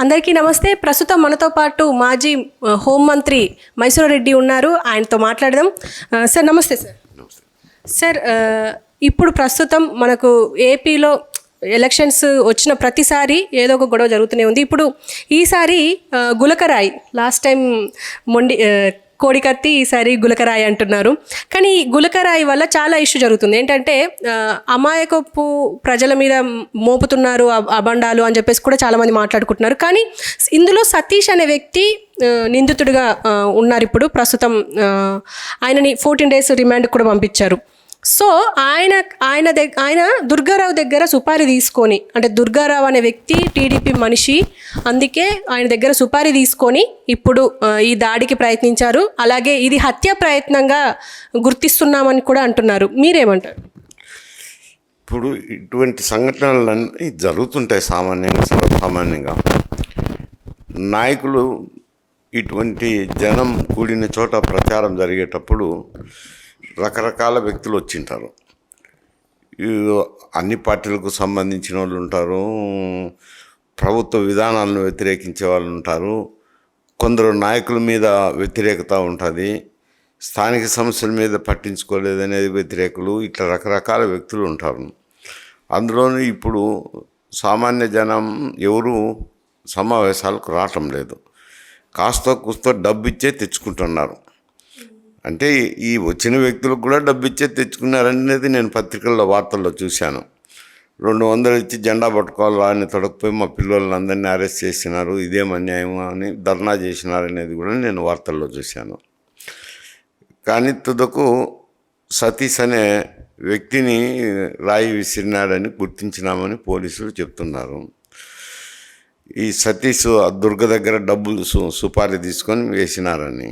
అందరికీ నమస్తే. ప్రస్తుతం మనతో పాటు మాజీ హోంమంత్రి మైసూర్ రెడ్డి ఉన్నారు. ఆయనతో మాట్లాడదాం. సార్ నమస్తే. సార్ ఇప్పుడు ప్రస్తుతం మనకు ఏపీలో ఎలక్షన్స్ వచ్చిన ప్రతిసారి ఏదో ఒక గొడవ జరుగుతూనే ఉంది. ఇప్పుడు ఈసారి గులకరాయి, లాస్ట్ టైం కోడికత్తి, ఈసారి గులకరాయి అంటున్నారు. కానీ ఈ గులకరాయి వల్ల చాలా ఇష్యూ జరుగుతుంది. ఏంటంటే అమాయకపు ప్రజల మీద మోపుతున్నారు అబండాలు అని చెప్పేసి కూడా చాలామంది మాట్లాడుకుంటున్నారు. కానీ ఇందులో సతీష్ అనే వ్యక్తి నిందితుడిగా ఉన్నారు. ఇప్పుడు ప్రస్తుతం ఆయనని 14 days రిమాండ్ కూడా పంపించారు. సో ఆయన దుర్గారావు దగ్గర సుపారీ తీసుకొని, అంటే దుర్గారావు అనే వ్యక్తి టీడీపీ మనిషి, అందుకే ఆయన దగ్గర సుపారీ తీసుకొని ఇప్పుడు ఈ దాడికి ప్రయత్నించారు. అలాగే ఇది హత్య ప్రయత్నంగా గుర్తిస్తున్నామని కూడా అంటున్నారు. మీరేమంటారు? ఇప్పుడు ఇటువంటి సంఘటనలన్నీ జరుగుతుంటాయి సర్వసామాన్యంగా. నాయకులు ఇటువంటి జనం కూడిన చోట ప్రచారం జరిగేటప్పుడు రకరకాల వ్యక్తులు వచ్చింటారు. అన్ని పార్టీలకు సంబంధించిన వాళ్ళు ఉంటారు, ప్రభుత్వ విధానాలను వ్యతిరేకించే వాళ్ళు ఉంటారు, కొందరు నాయకుల మీద వ్యతిరేకత ఉంటుంది, స్థానిక సమస్యల మీద పట్టించుకోలేదనేది వ్యతిరేకులు, ఇట్లా రకరకాల వ్యక్తులు ఉంటారు. అందులోనూ ఇప్పుడు సామాన్య జనం ఎవరు సమావేశాలకు రావటం లేదు. కాస్తో కూస్తో డబ్బు ఇచ్చే తెచ్చుకుంటున్నారు. అంటే ఈ వచ్చిన వ్యక్తులకు కూడా డబ్బు ఇచ్చే తెచ్చుకున్నారనేది నేను పత్రికల్లో వార్తల్లో చూశాను. 200 ఇచ్చి జెండా పట్టుకోవాలా అని తొడకపోయి మా పిల్లల్ని అందరినీ అరెస్ట్ చేసినారు, ఇదేం అన్యాయం అని ధర్నా చేసినారనేది కూడా నేను వార్తల్లో చూశాను. కానీ తుదకు సతీష్ అనే వ్యక్తిని రాయి విసిరినాడని గుర్తించినామని పోలీసులు చెప్తున్నారు. ఈ సతీష్ దుర్గ దగ్గర డబ్బులు సుపారీ తీసుకొని వేసినారని.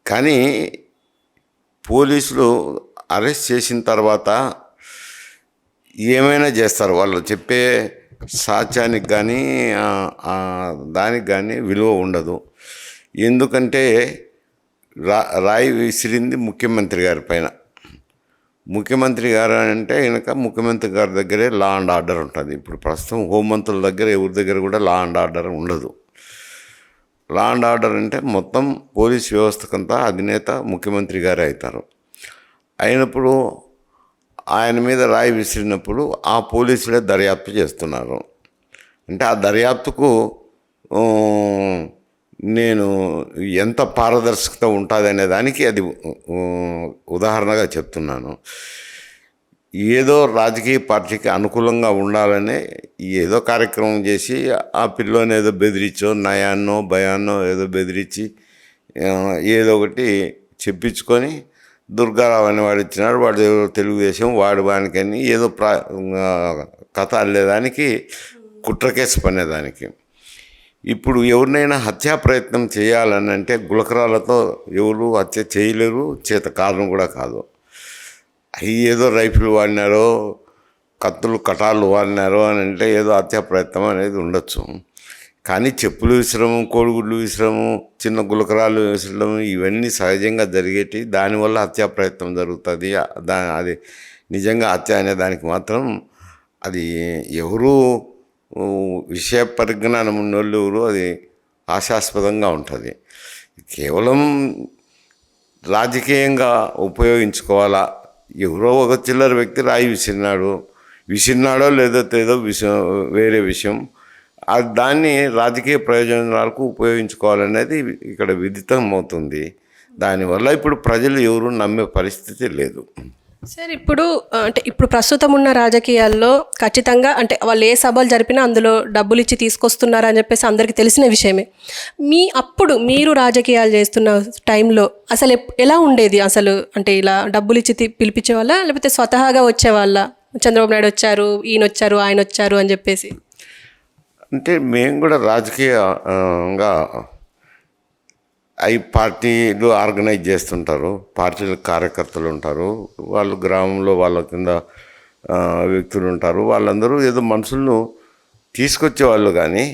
కానీ పోలీసులు అరెస్ట్ చేసిన తర్వాత ఏమైనా చేస్తారు, వాళ్ళు చెప్పే సాక్ష్యానికి కానీ దానికి కానీ విలువ ఉండదు. ఎందుకంటే రాయి విసిరింది ముఖ్యమంత్రి గారి పైన. ముఖ్యమంత్రి గారు అంటే కనుక ముఖ్యమంత్రి గారి దగ్గరే లా అండ్ ఆర్డర్ ఉంటుంది. ఇప్పుడు ప్రస్తుతం హోంమంత్రుల దగ్గర ఎవరి దగ్గర కూడా లా అండ్ ఆర్డర్ ఉండదు. లా అండ్ ఆర్డర్ అంటే మొత్తం పోలీస్ వ్యవస్థకంతా అధినేత ముఖ్యమంత్రి గారే అవుతారు. అయినప్పుడు ఆయన మీద రాయి విసిరినప్పుడు ఆ పోలీసులే దర్యాప్తు చేస్తున్నారు. అంటే ఆ దర్యాప్తుకు నేను ఎంత పారదర్శకత ఉంటుంది అనే దానికి అది ఉదాహరణగా చెప్తున్నాను. ఏదో రాజకీయ పార్టీకి అనుకూలంగా ఉండాలనే ఏదో కార్యక్రమం చేసి ఆ పిల్లోని ఏదో బెదిరించో నయాన్నో భయాన్నో ఏదో బెదిరించి ఏదో ఒకటి చెప్పించుకొని దుర్గారావు అని వాడు ఇచ్చినాడు, వాడు తెలుగుదేశం, వాడు వానికని ఏదో కథ అల్లేదానికి, కుట్ర కేసు పనేదానికి. ఇప్పుడు ఎవరినైనా హత్యా ప్రయత్నం చేయాలని అంటే గులకరాలతో ఎవరు హత్య చేయలేరు, చేత కారణం కూడా కాదు. అవి ఏదో రైఫిల్ వాడినారో కత్తులు కటాలు వాడినారో అని అంటే ఏదో హత్యా ప్రయత్నం అనేది ఉండొచ్చు. కానీ చెప్పులు విసరము, కోడిగుడ్లు విసరము, చిన్న గులకరాలు విసరము ఇవన్నీ సహజంగా జరిగేటి. దానివల్ల హత్యా ప్రయత్నం జరుగుతుంది. అది నిజంగా హత్య అనే దానికి మాత్రం అది ఎవరు విషయ పరిజ్ఞానం ఉన్నోళ్ళు ఎవరు అది హాస్యాస్పదంగా ఉంటుంది. కేవలం రాజకీయంగా ఉపయోగించుకోవాలా. ఎవరో ఒక చిల్లర వ్యక్తి రాయి విసిరినాడో లేదో వేరే విషయం. దాన్ని రాజకీయ ప్రయోజనాలకు ఉపయోగించుకోవాలనేది ఇక్కడ విదితం అవుతుంది. దానివల్ల ఇప్పుడు ప్రజలు ఎవరు నమ్మే పరిస్థితి లేదు. సార్ ఇప్పుడు ప్రస్తుతం ఉన్న రాజకీయాల్లో ఖచ్చితంగా అంటే వాళ్ళు ఏ సభలు జరిపినా అందులో డబ్బులు ఇచ్చి తీసుకొస్తున్నారు అని చెప్పేసి అందరికీ తెలిసిన విషయమే. మీరు రాజకీయాలు చేస్తున్న టైంలో అసలు ఎలా ఉండేది? అసలు అంటే ఇలా డబ్బులు ఇచ్చి పిలిపించే వాళ్ళ, లేకపోతే స్వతహాగా వచ్చేవాళ్ళ? చంద్రబాబు నాయుడు వచ్చారు, ఈయన వచ్చారు, ఆయన వచ్చారు అని చెప్పేసి. అంటే మేము కూడా రాజకీయంగా అవి పార్టీలు ఆర్గనైజ్ చేస్తుంటారు, పార్టీల కార్యకర్తలు ఉంటారు, వాళ్ళు గ్రామంలో వాళ్ళ కింద వ్యక్తులు ఉంటారు. వాళ్ళందరూ ఏదో మనుషులను తీసుకొచ్చేవాళ్ళు, కానీ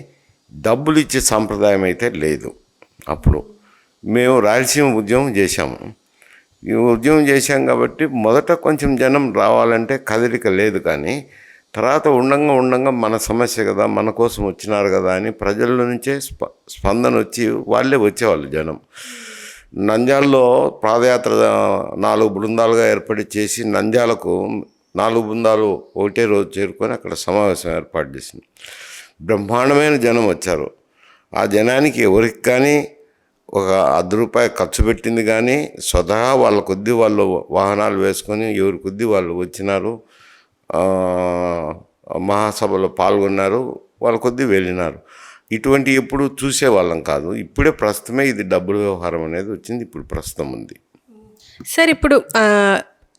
డబ్బులు ఇచ్చే సాంప్రదాయం అయితే లేదు. అప్పుడు మేము రాయలసీమ ఉద్యమం చేశాము. ఈ ఉద్యమం చేశాం కాబట్టి మొదట కొంచెం జనం రావాలంటే కదలిక లేదు. కానీ తర్వాత ఉండంగా ఉండంగా మన సమస్య కదా, మన కోసం వచ్చినారు కదా అని ప్రజల నుంచే స్పందన వచ్చి వాళ్ళే వచ్చేవాళ్ళు జనం. నంద్యాలలో పాదయాత్ర 4 బృందాలుగా ఏర్పాటు చేసి నంద్యాలకు 4 బృందాలు ఒకటే రోజు చేరుకొని అక్కడ సమావేశం ఏర్పాటు చేసింది. బ్రహ్మాండమైన జనం వచ్చారు. ఆ జనానికి ఎవరికి కానీ ఒక ₹10 ఖర్చు పెట్టింది కానీ స్వతహా వాళ్ళ కొద్దీ వాళ్ళు వాహనాలు వేసుకొని ఎవరి కొద్దీ వాళ్ళు వచ్చినారు, మహాసభలో పాల్గొన్నారు, వాళ్ళ కొద్దీ వెళ్ళినారు. ఇటువంటి ఎప్పుడు చూసేవాళ్ళం కాదు. ఇప్పుడే ప్రస్తుతమే ఇది డబ్బుల వ్యవహారం అనేది వచ్చింది, ఇప్పుడు ప్రస్తుతం ఉంది. సార్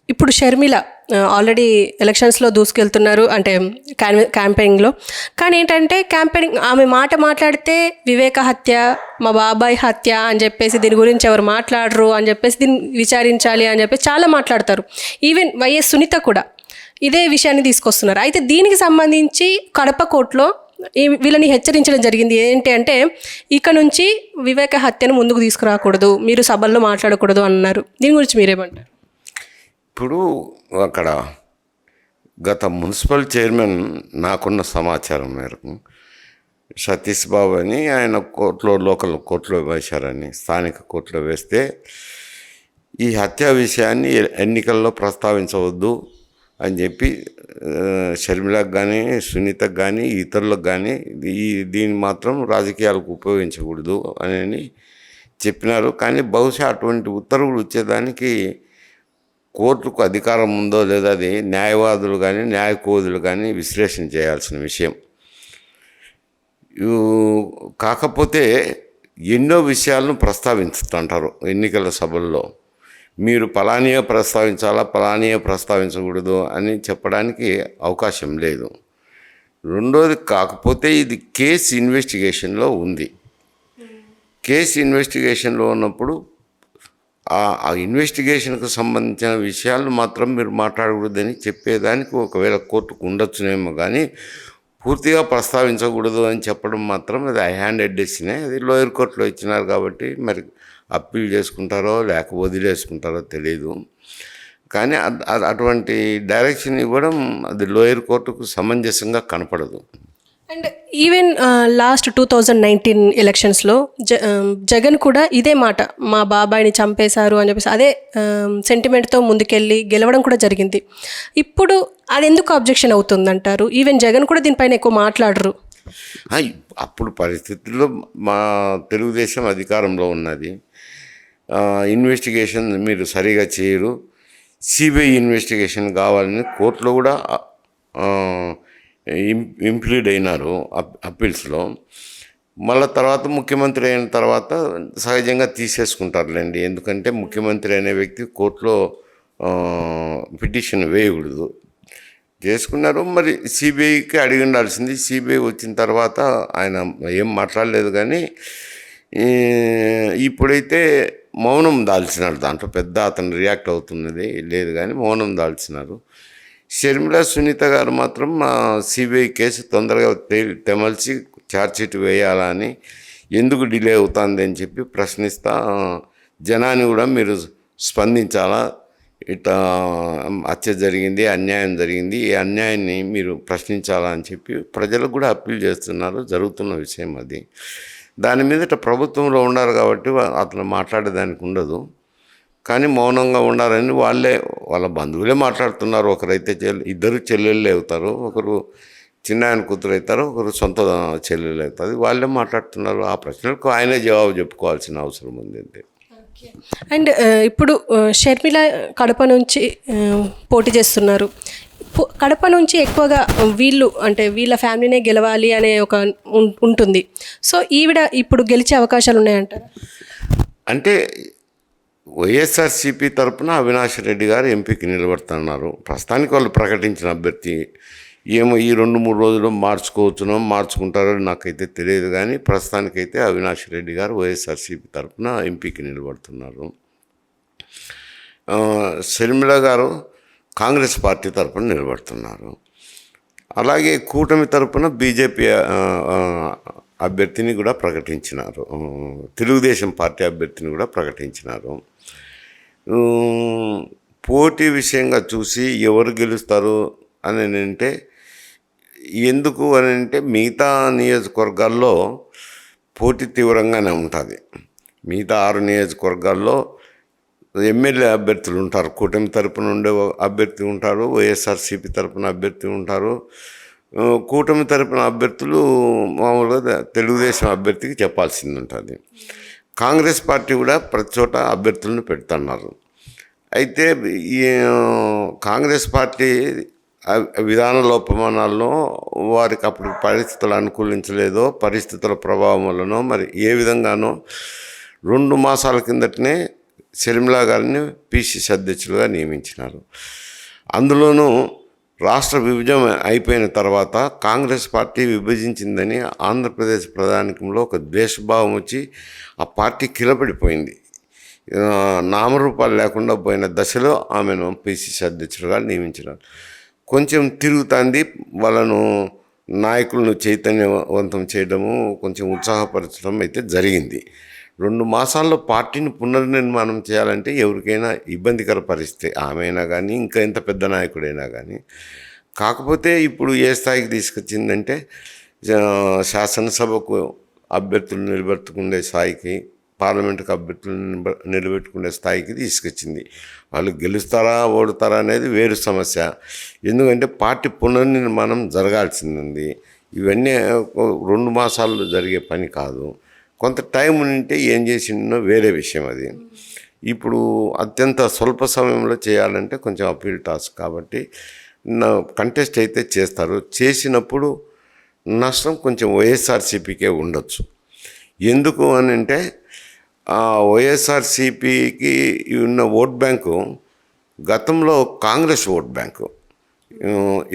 ఇప్పుడు షర్మిల ఆల్రెడీ ఎలక్షన్స్లో దూసుకెళ్తున్నారు, అంటే క్యాంపెయినింగ్లో. కానీ ఏంటంటే క్యాంపెయినింగ్ ఆమె మాట్లాడితే వివేక హత్య, మా బాబాయ్ హత్య అని చెప్పేసి దీని గురించి ఎవరు మాట్లాడరు అని చెప్పేసి దీన్ని విచారించాలి అని చెప్పేసి చాలా మాట్లాడతారు. ఈవెన్ వైఎస్ సునీత కూడా ఇదే విషయాన్ని తీసుకొస్తున్నారు. అయితే దీనికి సంబంధించి కడప కోర్టులో వీళ్ళని హెచ్చరించడం జరిగింది. ఏంటి అంటే ఇక నుంచి వివేక హత్యను ముందుకు తీసుకురాకూడదు, మీరు సభల్లో మాట్లాడకూడదు అన్నారు. దీని గురించి మీరేమంటారు? ఇప్పుడు అక్కడ గత మున్సిపల్ చైర్మన్ నాకున్న సమాచారం మేరకు సతీష్ బాబు అని ఆయన లోకల్ కోర్టులో వేశారని, స్థానిక కోర్టులో వేస్తే ఈ హత్య విషయాన్ని ఎన్నికల్లో ప్రస్తావించవద్దు అని చెప్పి షర్మిలకు కానీ సునీతకు కానీ ఇతరులకు కానీ దీన్ని మాత్రం రాజకీయాలకు ఉపయోగించకూడదు అని చెప్పినారు. కానీ బహుశా అటువంటి ఉత్తర్వులు వచ్చేదానికి కోర్టుకు అధికారం ఉందో లేదో అది న్యాయవాదులు కానీ న్యాయకోదులు కానీ విశ్లేషణ చేయాల్సిన విషయం. కాకపోతే ఎన్నో విషయాలను ప్రస్తావిస్తుంటారు ఎన్నికల సభల్లో. మీరు పలానీయే ప్రస్తావించాలా, పలానీయే ప్రస్తావించకూడదు అని చెప్పడానికి అవకాశం లేదు. రెండోది, కాకపోతే ఇది కేసు ఇన్వెస్టిగేషన్లో ఉంది. కేసు ఇన్వెస్టిగేషన్లో ఉన్నప్పుడు ఆ ఇన్వెస్టిగేషన్కు సంబంధించిన విషయాలను మాత్రం మీరు మాట్లాడకూడదని చెప్పేదానికి ఒకవేళ కోర్టుకు ఉండొచ్చునేమో, కానీ పూర్తిగా ప్రస్తావించకూడదు అని చెప్పడం మాత్రం అది ఐ హ్యాండెడ్ డెసిషనే. అది లోయర్ కోర్టులో ఇచ్చినారు కాబట్టి మరి అప్పీల్ చేసుకుంటారో లేక వదిలేసుకుంటారో తెలియదు. కానీ అటువంటి డైరెక్షన్ ఇవ్వడం అది లోయర్ కోర్టుకు సమంజసంగా కనపడదు. అండ్ ఈవెన్ లాస్ట్ 2019 ఎలక్షన్స్లో జగన్ కూడా ఇదే మాట, మా బాబాయిని చంపేశారు అని చెప్పేసి అదే సెంటిమెంట్తో ముందుకెళ్ళి గెలవడం కూడా జరిగింది. ఇప్పుడు అది ఎందుకు అబ్జెక్షన్ అవుతుందంటారు? ఈవెన్ జగన్ కూడా దీనిపైన ఎక్కువ మాట్లాడరు. అప్పుడు పరిస్థితుల్లో మా తెలుగుదేశం అధికారంలో ఉన్నది. ఇన్వెస్టిగేషన్ మీరు సరిగా చేయరు, సిబిఐ ఇన్వెస్టిగేషన్ కావాలని కోర్టులో కూడా ఇంప్లీడ్ అయినారు అప్పీల్స్లో. మళ్ళీ తర్వాత ముఖ్యమంత్రి అయిన తర్వాత సహజంగా తీసేసుకుంటారులేండి. ఎందుకంటే ముఖ్యమంత్రి అనే వ్యక్తి కోర్టులో పిటిషన్ వేయకూడదు, చేసుకున్నారు. మరి సిబిఐకి అడిగి ఉండాల్సింది. సిబిఐ వచ్చిన తర్వాత ఆయన ఏం మాట్లాడలేదు. కానీ ఇప్పుడైతే మౌనం దాల్చినారు. దాంట్లో పెద్ద అతను రియాక్ట్ అవుతున్నది లేదు, కానీ మౌనం దాల్చినారు. షర్మిల సునీత గారు మాత్రం సిబిఐ కేసు తొందరగా తెమల్చి ఛార్జ్షీట్ వేయాలని, ఎందుకు డిలే అవుతుంది అని చెప్పి ప్రశ్నిస్తా జనాన్ని కూడా మీరు స్పందించాలా, ఇట్లా హత్య జరిగింది, అన్యాయం జరిగింది, ఈ అన్యాయాన్ని మీరు ప్రశ్నించాలా అని చెప్పి ప్రజలకు కూడా అప్పీల్ చేస్తున్నారు. జరుగుతున్న విషయం అది. దాని మీద ప్రభుత్వంలో ఉన్నారు కాబట్టి అతను మాట్లాడేదానికి ఉండదు. కానీ మౌనంగా ఉండాలని వాళ్ళ బంధువులే మాట్లాడుతున్నారు. ఒకరైతే ఇద్దరు చెల్లెళ్ళు అవుతారు, ఒకరు చిన్న ఆయన కూతురు అవుతారు, ఒకరు సొంత చెల్లెళ్ళు అవుతుంది. వాళ్ళే మాట్లాడుతున్నారు. ఆ ప్రశ్నలకు ఆయనే జవాబు చెప్పుకోవాల్సిన అవసరం ఉంది అంతే. అండ్ ఇప్పుడు షర్మిల కడప నుంచి పోటీ చేస్తున్నారు. కడప నుంచి ఎక్కువగా వీళ్ళ ఫ్యామిలీనే గెలవాలి అనే ఒక ఉంటుంది. సో ఈవిడ ఇప్పుడు గెలిచే అవకాశాలు ఉన్నాయంటారా? అంటే వైఎస్ఆర్సీపీ తరఫున అవినాష్ రెడ్డి గారు ఎంపీకి నిలబడుతున్నారు. ప్రస్తుతానికి వాళ్ళు ప్రకటించిన అభ్యర్థి. ఏమో ఈ 2-3 రోజుల్లో మార్చుకుంటారో నాకైతే తెలియదు. కానీ ప్రస్తుతానికైతే అవినాష్ రెడ్డి గారు వైఎస్ఆర్సీపీ తరఫున ఎంపీకి నిలబడుతున్నారు. షర్మిల గారు కాంగ్రెస్ పార్టీ తరఫున నిలబడుతున్నారు. అలాగే కూటమి తరఫున బీజేపీ అభ్యర్థిని కూడా ప్రకటించినారు, తెలుగుదేశం పార్టీ అభ్యర్థిని కూడా ప్రకటించినారు. పోటీ విషయంగా చూసి ఎవరు గెలుస్తారు అని అంటే ఎందుకు అని అంటే మిగతా నియోజకవర్గాల్లో పోటీ తీవ్రంగానే ఉంటుంది. మిగతా 6 నియోజకవర్గాల్లో ఎమ్మెల్యే అభ్యర్థులు ఉంటారు. కూటమి తరపున ఉండే అభ్యర్థి ఉంటారు, వైఎస్ఆర్సీపీ తరపున అభ్యర్థి ఉంటారు. కూటమి తరపున అభ్యర్థులు మామూలుగా తెలుగుదేశం అభ్యర్థికి చెప్పాల్సింది ఉంటుంది. కాంగ్రెస్ పార్టీ కూడా ప్రతి చోట అభ్యర్థులను పెడుతున్నారు. అయితే ఈ కాంగ్రెస్ పార్టీ విధాన లోపమానాల్లో వారికి అప్పుడు పరిస్థితులు అనుకూలించలేదో, పరిస్థితుల ప్రభావం వల్లనో మరి ఏ విధంగానో 2 మాసాల కిందటనే షర్మిలా గారిని పిసిసి అధ్యక్షులుగా నియమించినారు. అందులోనూ రాష్ట్ర విభజన అయిపోయిన తర్వాత కాంగ్రెస్ పార్టీ విభజించిందని ఆంధ్రప్రదేశ్ ప్రధానికంలో ఒక ద్వేషభావం వచ్చి ఆ పార్టీ కిలపడిపోయింది. నామరూపాలు లేకుండా పోయిన దశలో ఆమెను పిసిసి అధ్యక్షులుగా నియమించినారు. కొంచెం తిరుగుతుంది, వాళ్ళను నాయకులను చైతన్యవంతం చేయడము, కొంచెం ఉత్సాహపరచడం అయితే జరిగింది. 2 మాసాల్లో పార్టీని పునర్నిర్మాణం చేయాలంటే ఎవరికైనా ఇబ్బందికర పరిస్థితి, ఆమె అయినా కానీ ఇంకా ఎంత పెద్ద నాయకుడైనా కానీ. కాకపోతే ఇప్పుడు ఏ స్థాయికి తీసుకొచ్చిందంటే శాసనసభకు అభ్యర్థులు నిలబెట్టుకునే స్థాయికి, పార్లమెంటుకు అభ్యర్థులు నిలబెట్టుకునే స్థాయికి తీసుకొచ్చింది. వాళ్ళు గెలుస్తారా ఓడుతారా అనేది వేరు సమస్య. ఎందుకంటే పార్టీ పునర్నిర్మాణం జరగాల్సింది. ఇవన్నీ 2 మాసాల్లో జరిగే పని కాదు. కొంత టైం ఉంటే ఏం చేసిండో వేరే విషయం అది. ఇప్పుడు అత్యంత స్వల్ప సమయంలో చేయాలంటే కొంచెం అపీల్ టాస్క్ కాబట్టి కంటెస్ట్ అయితే చేస్తారు. చేసినప్పుడు నష్టం కొంచెం వైఎస్ఆర్సీపీకే ఉండొచ్చు. ఎందుకు అని అంటే వైఎస్ఆర్సీపీకి ఉన్న ఓట్ బ్యాంకు గతంలో కాంగ్రెస్ ఓట్ బ్యాంకు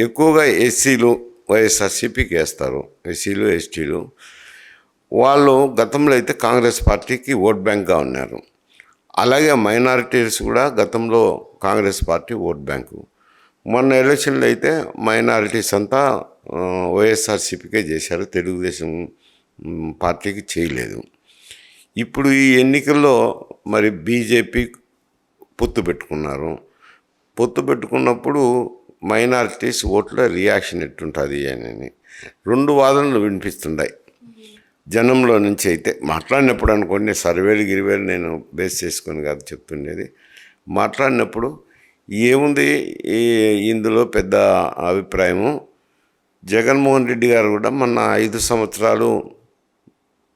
ఎక్కువగా ఎస్సీలు వైఎస్ఆర్సీపీకి వేస్తారు. ఎస్సీలు ఎస్టీలు వాళ్ళు గతంలో అయితే కాంగ్రెస్ పార్టీకి ఓట్ బ్యాంక్గా ఉన్నారు. అలాగే మైనారిటీస్ కూడా గతంలో కాంగ్రెస్ పార్టీ ఓట్ బ్యాంకు. మొన్న ఎలక్షన్లో అయితే మైనారిటీస్ అంతా వైఎస్ఆర్సీపీకే చేశారు, తెలుగుదేశం పార్టీకి చేయలేదు. ఇప్పుడు ఈ ఎన్నికల్లో మరి బీజేపీ పొత్తు పెట్టుకున్నారు. పొత్తు పెట్టుకున్నప్పుడు మైనారిటీస్ ఓట్ల రియాక్షన్ ఎట్టుంటుంది అని 2 వాదనలు వినిపిస్తున్నాయి జనంలో నుంచి. అయితే మాట్లాడినప్పుడు అనుకోండి, సర్వేలు గిరివేలు నేను బేస్ చేసుకొని కాదు చెప్తుండేది. మాట్లాడినప్పుడు ఏముంది ఇందులో పెద్ద అభిప్రాయము, జగన్మోహన్ రెడ్డి గారు కూడా మొన్న 5 సంవత్సరాలు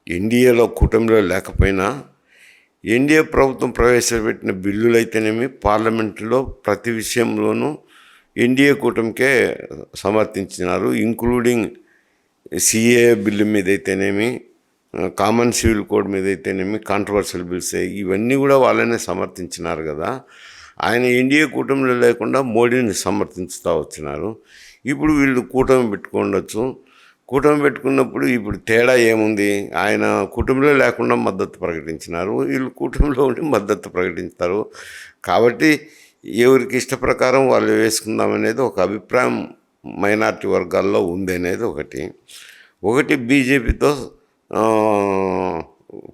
ఎన్డీఏలో కూటమిలో లేకపోయినా ఎన్డీఏ ప్రభుత్వం ప్రవేశపెట్టిన బిల్లులు అయితేనేమి, పార్లమెంటులో ప్రతి విషయంలోనూ ఎన్డీఏ కూటమికే సమర్థించినారు. ఇంక్లూడింగ్ సిఏ బిల్లు మీద అయితేనేమి, కామన్ సివిల్ కోడ్ మీద అయితేనేమి, కాంట్రవర్షియల్ బిల్స్ ఇవన్నీ కూడా వాళ్ళనే సమర్థించినారు కదా. ఆయన ఎన్డీఏ కూటమిలో లేకుండా మోడీని సమర్థించుతూ వచ్చినారు. ఇప్పుడు వీళ్ళు కూటమి పెట్టుకోవచ్చు. కూటమి పెట్టుకున్నప్పుడు ఇప్పుడు తేడా ఏముంది? ఆయన కూటమిలో లేకుండా మద్దతు ప్రకటించినారు, వీళ్ళు కూటమిలో ఉండి మద్దతు ప్రకటించుతారు. కాబట్టి ఎవరికి ఇష్ట ప్రకారం వాళ్ళు వేసుకుందామనేది ఒక అభిప్రాయం మైనారిటీ వర్గాల్లో ఉంది అనేది ఒకటి బీజేపీతో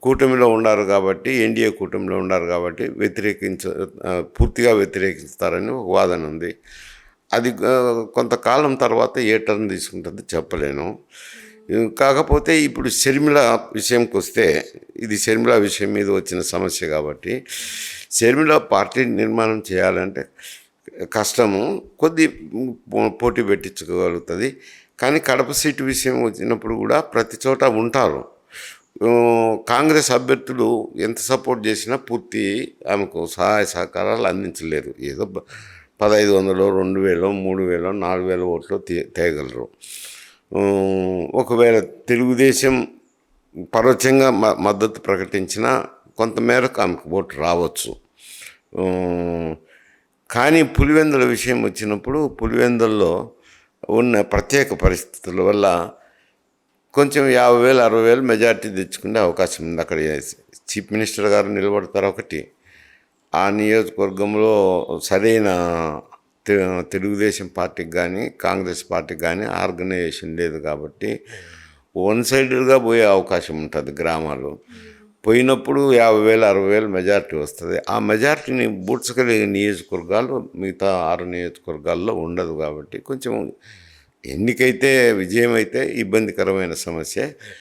కూటమిలో ఉన్నారు కాబట్టి, ఎన్డీఏ కూటమిలో ఉన్నారు కాబట్టి పూర్తిగా వ్యతిరేకిస్తారని ఒక వాదన ఉంది. అది కొంతకాలం తర్వాత ఏ టర్న్ తీసుకుంటుందో చెప్పలేను. కాకపోతే ఇప్పుడు షర్మిల విషయంకి వస్తే, ఇది షర్మిల విషయం మీద వచ్చిన సమస్య కాబట్టి షర్మిల పార్టీ నిర్మాణం చేయాలంటే కష్టము, కొద్ది పోటీ పెట్టించుకోగలుగుతుంది. కానీ కడప సీటు విషయం వచ్చినప్పుడు కూడా ప్రతి చోట ఉంటారు. కాంగ్రెస్ అభ్యర్థులు ఎంత సపోర్ట్ చేసినా పూర్తి ఆమెకు సహాయ సహకారాలు అందించలేరు. ఏదో 1500, 2000, 3000, 4000 ఓట్లు తేగలరు. ఒకవేళ తెలుగుదేశం పరోక్షంగా మద్దతు ప్రకటించినా కొంతమేరకు ఆమెకు ఓటు రావచ్చు. కానీ పులివెందుల విషయం వచ్చినప్పుడు పులివెందుల్లో ఉన్న ప్రత్యేక పరిస్థితుల వల్ల కొంచెం 50,000, 60,000 మెజార్టీ తెచ్చుకునే అవకాశం ఉంది. అక్కడ చీఫ్ మినిస్టర్ గారు నిలబడతారు. ఒకటి ఆ నియోజకవర్గంలో సరైన తెలుగుదేశం పార్టీకి కానీ కాంగ్రెస్ పార్టీకి కానీ ఆర్గనైజేషన్ లేదు కాబట్టి వన్ సైడెడ్గా పోయే అవకాశం ఉంటుంది. గ్రామాలు పోయినప్పుడు 50,000, 60,000 మెజార్టీ వస్తుంది. ఆ మెజార్టీని బూడ్చగలిగే నియోజకవర్గాలు మిగతా 6 నియోజకవర్గాల్లో ఉండదు కాబట్టి కొంచెం ఎన్నికైతే విజయం అయితే ఇబ్బందికరమైన సమస్య.